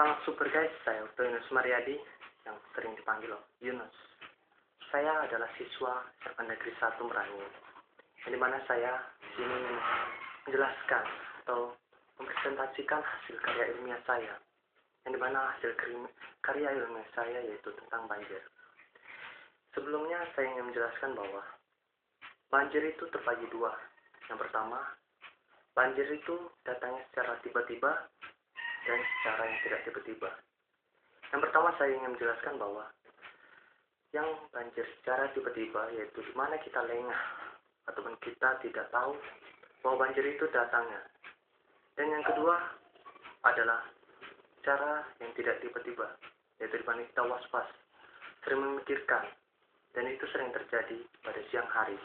Salam super guys, saya Uto Yunus Mariadi yang sering dipanggil Yunus. Saya adalah siswa SMA Negeri 1 Merangin, yang dimana saya ingin menjelaskan atau mempresentasikan hasil karya ilmiah saya, yang dimana hasil karya ilmiah saya yaitu tentang banjir. Sebelumnya saya ingin menjelaskan bahwa banjir itu terbagi dua. Yang pertama, banjir itu datangnya secara tiba-tiba dan secara yang tidak tiba-tiba. Yang pertama saya ingin menjelaskan bahwa yang banjir secara tiba-tiba yaitu di mana kita lengah ataupun kita tidak tahu bahwa banjir itu datangnya. Dan yang kedua adalah cara yang tidak tiba-tiba, yaitu di mana kita was-was, sering memikirkan, dan itu sering terjadi pada siang hari.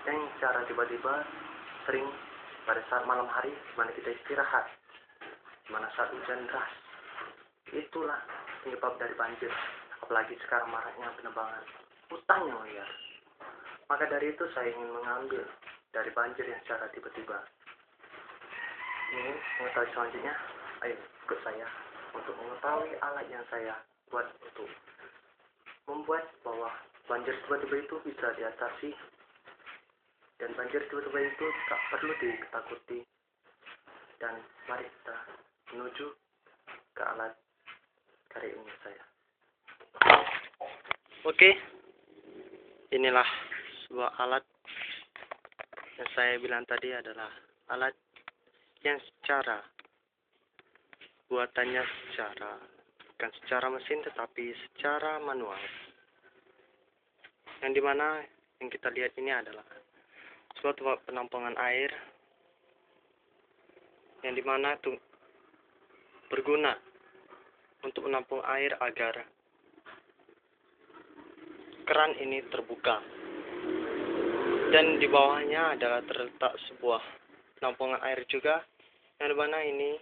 Dan secara tiba-tiba sering pada saat malam hari di mana kita istirahat, di mana saat hujan deras. Itulah penyebab dari banjir, apalagi sekarang maraknya penebangan hutan yang liar. Maka dari itu saya ingin mengambil dari banjir yang secara tiba-tiba. Ini mengetahui selanjutnya, ayo ikut saya untuk mengetahui alat yang saya buat untuk membuat bahwa banjir tiba-tiba itu bisa diatasi, dan banjir tiba-tiba itu tak perlu ditakuti. Dan mari kita menuju ke alat karya ilmiah saya. Oke, inilah sebuah alat yang saya bilang tadi adalah alat yang buatannya bukan secara mesin tetapi secara manual. Yang dimana yang kita lihat ini adalah sebuah tempat penampungan air yang dimana itu berguna untuk menampung air agar keran ini terbuka, dan di bawahnya adalah terletak sebuah penampungan air juga yang dimana ini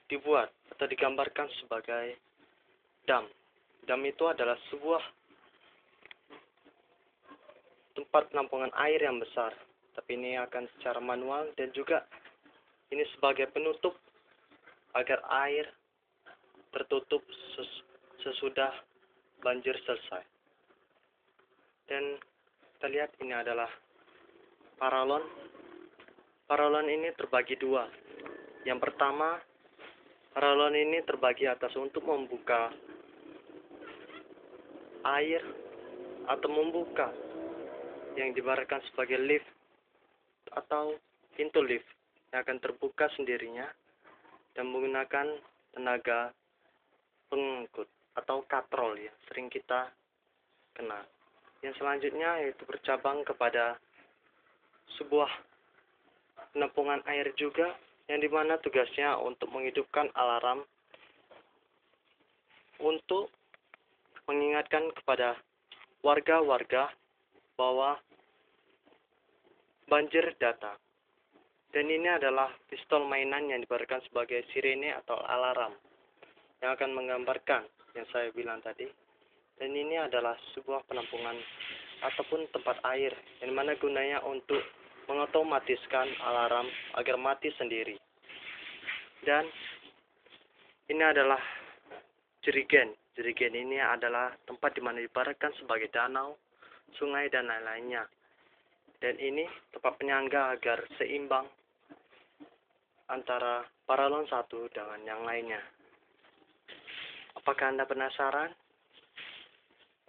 dibuat atau digambarkan sebagai dam. Dam itu adalah sebuah tempat penampungan air yang besar, tapi ini akan secara manual, dan juga ini sebagai penutup agar air tertutup sesudah banjir selesai. Dan kita lihat ini adalah paralon. Paralon ini terbagi dua. Yang pertama, paralon ini terbagi atas untuk membuka air atau membuka yang diibaratkan sebagai lift atau pintu lift yang akan terbuka sendirinya dan menggunakan tenaga pengangkut atau katrol yang sering kita kenal. Yang selanjutnya yaitu bercabang kepada sebuah penampungan air juga, yang dimana tugasnya untuk menghidupkan alarm untuk mengingatkan kepada warga-warga bahwa banjir datang. Dan ini adalah pistol mainan yang diibaratkan sebagai sirene atau alarm yang akan menggambarkan yang saya bilang tadi. Dan ini adalah sebuah penampungan ataupun tempat air yang mana gunanya untuk mengotomatiskan alarm agar mati sendiri. Dan ini adalah jerigen. Jerigen ini adalah tempat di mana diibaratkan sebagai danau, sungai, dan lain-lainnya. Dan ini tempat penyangga agar seimbang antara paralon satu dengan yang lainnya. Apakah Anda penasaran?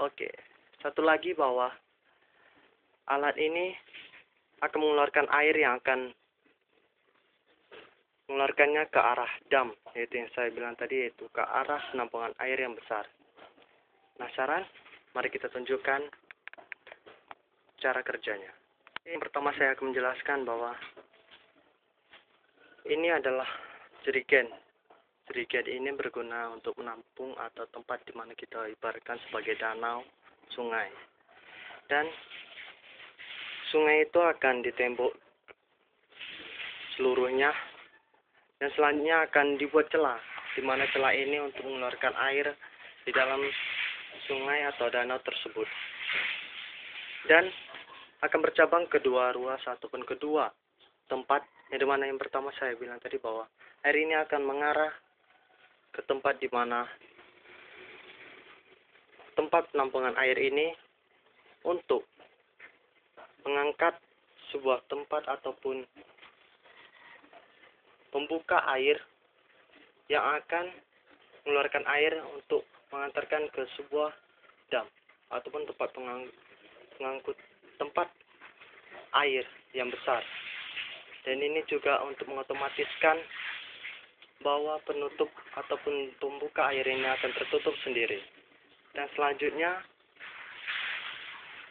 Oke, satu lagi bahwa alat ini akan mengeluarkan air yang akan mengeluarkannya ke arah dam, yaitu yang saya bilang tadi, yaitu ke arah penampungan air yang besar. Penasaran? Mari kita tunjukkan cara kerjanya. Yang pertama saya akan menjelaskan bahwa ini adalah jerigen. Jerigen ini berguna untuk menampung atau tempat di mana kita ibaratkan sebagai danau, sungai. Dan sungai itu akan ditembok seluruhnya, dan selanjutnya akan dibuat celah, di mana celah ini untuk mengeluarkan air di dalam sungai atau danau tersebut. Dan akan bercabang kedua ruas ataupun kedua tempat, yang dimana yang pertama saya bilang tadi bahwa air ini akan mengarah ke tempat di mana tempat penampungan air ini untuk mengangkat sebuah tempat ataupun pembuka air yang akan mengeluarkan air untuk mengantarkan ke sebuah dam ataupun tempat pengangkut tempat air yang besar. Dan ini juga untuk mengotomatiskan bahwa penutup ataupun pembuka air ini akan tertutup sendiri. Dan selanjutnya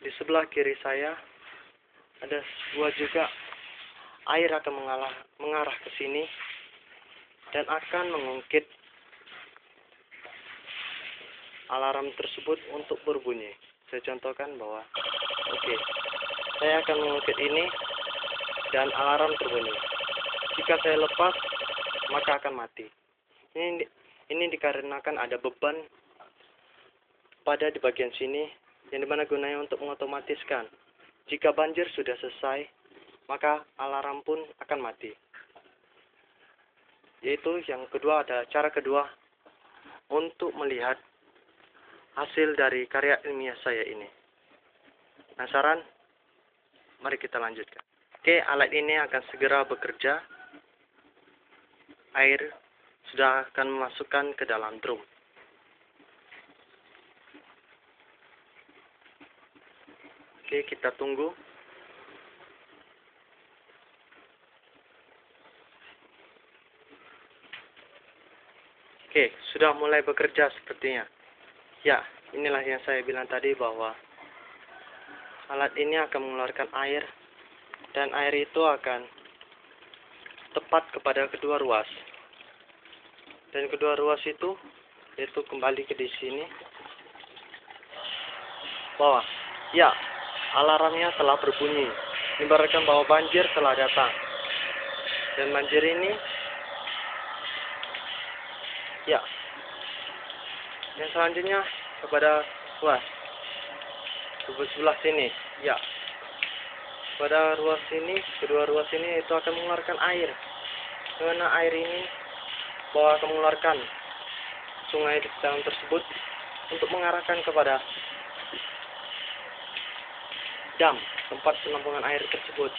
di sebelah kiri saya ada sebuah juga air akan mengarah ke sini dan akan mengungkit alarm tersebut untuk berbunyi. Saya contohkan bahwa saya akan mengungkit ini dan alarm terbunyi. Jika saya lepas, maka akan mati. Ini dikarenakan ada beban pada di bagian sini yang dimana gunanya untuk mengotomatiskan. Jika banjir sudah selesai, maka alarm pun akan mati. Yaitu yang kedua, ada cara kedua untuk melihat hasil dari karya ilmiah saya ini. Penasaran? Mari kita lanjutkan. Alat ini akan segera bekerja. Air sudah akan memasukkan ke dalam drum. Kita tunggu. Sudah mulai bekerja sepertinya. Ya, inilah yang saya bilang tadi bahwa alat ini akan mengeluarkan air dan air itu akan tepat kepada kedua ruas. Dan kedua ruas itu yaitu kembali ke di sini. Bahwa ya, alarmnya telah berbunyi, mengibaratkan bahwa banjir telah datang. Dan banjir ini ya. Yang selanjutnya kepada ruas sebelah sini. Ya. Pada ruas ini, kedua ruas ini itu akan mengeluarkan air. Karena air ini bahwa akan mengeluarkan sungai di dalam tersebut untuk mengarahkan kepada dam, tempat penampungan air tersebut.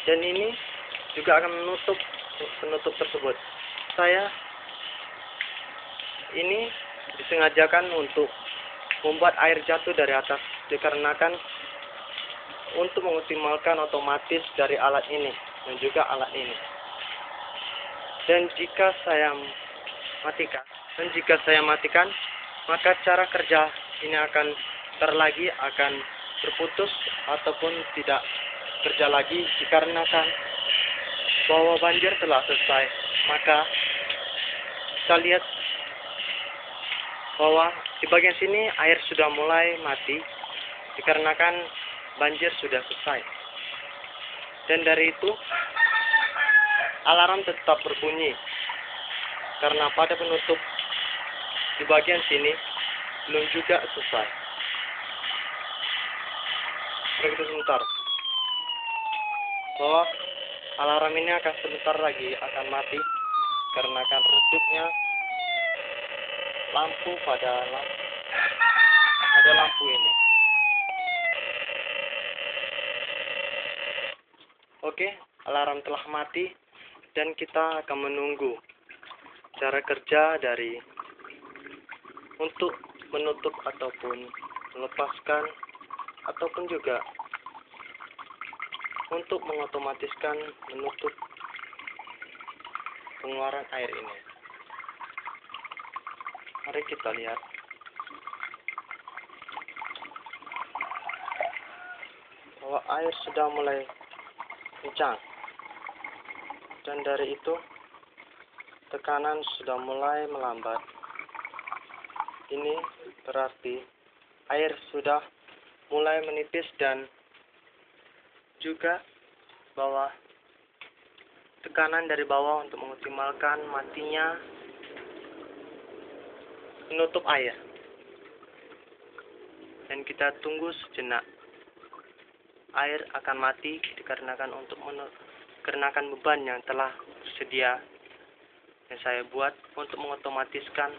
Dan ini juga akan menutup penutup tersebut. Saya ini disengajakan untuk membuat air jatuh dari atas, dikarenakan untuk mengoptimalkan otomatis dari alat ini dan juga alat ini. Dan jika saya matikan, maka cara kerja ini akan terputus ataupun tidak kerja lagi, dikarenakan bahwa banjir telah selesai. Maka kita lihat bahwa di bagian sini air sudah mulai mati dikarenakan banjir sudah selesai. Dan dari itu alarm tetap berbunyi karena pada penutup di bagian sini belum juga selesai. Begitu sebentar bahwa alarm ini akan sebentar lagi akan mati karena akan redupnya lampu pada lampu ini. Alarm telah mati dan kita akan menunggu cara kerja dari untuk menutup ataupun melepaskan ataupun juga untuk mengotomatiskan menutup pengeluaran air ini. Mari kita lihat. Bahwa air sudah mulai kencang. Dan dari itu tekanan sudah mulai melambat. Ini berarti air sudah mulai menipis dan juga bahwa tekanan dari bawah untuk mengoptimalkan matinya menutup air. Dan kita tunggu sejenak. Air akan mati dikarenakan beban yang telah tersedia yang saya buat untuk mengotomatiskan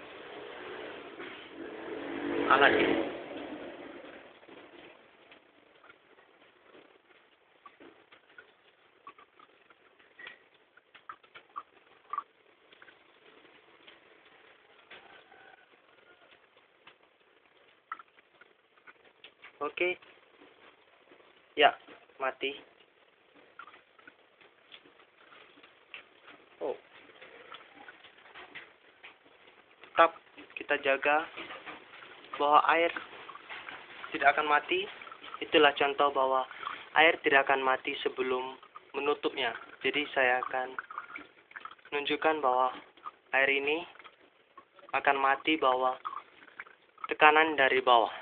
alat ini. Oke, ya, mati. Oh, tetap kita jaga bahwa air tidak akan mati. Itulah contoh bahwa air tidak akan mati sebelum menutupnya. Jadi saya akan menunjukkan bahwa air ini akan mati bahwa tekanan dari bawah.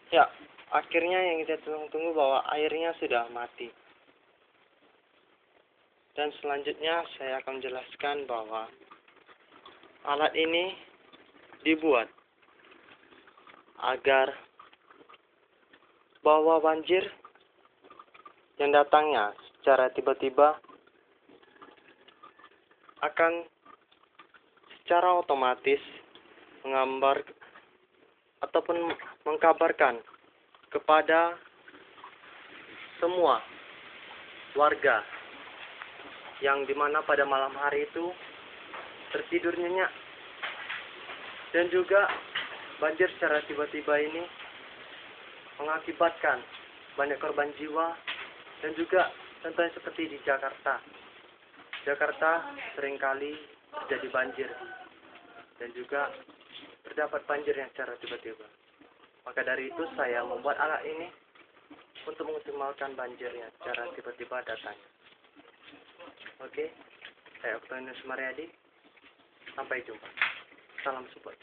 Ya, akhirnya yang kita tunggu-tunggu bahwa airnya sudah mati. Dan selanjutnya saya akan menjelaskan bahwa alat ini dibuat agar bahwa banjir yang datangnya secara tiba-tiba akan secara otomatis menggambar ataupun mengkabarkan kepada semua warga yang dimana pada malam hari itu tertidur nyenyak, dan juga banjir secara tiba-tiba ini mengakibatkan banyak korban jiwa, dan juga contohnya seperti di Jakarta. Jakarta seringkali terjadi banjir dan juga terdapat banjir yang secara tiba-tiba. Maka dari itu saya membuat alat ini untuk mengoptimalkan banjirnya secara tiba-tiba datangnya. Oke, saya Octavianus Mariadi. Sampai jumpa. Salam support.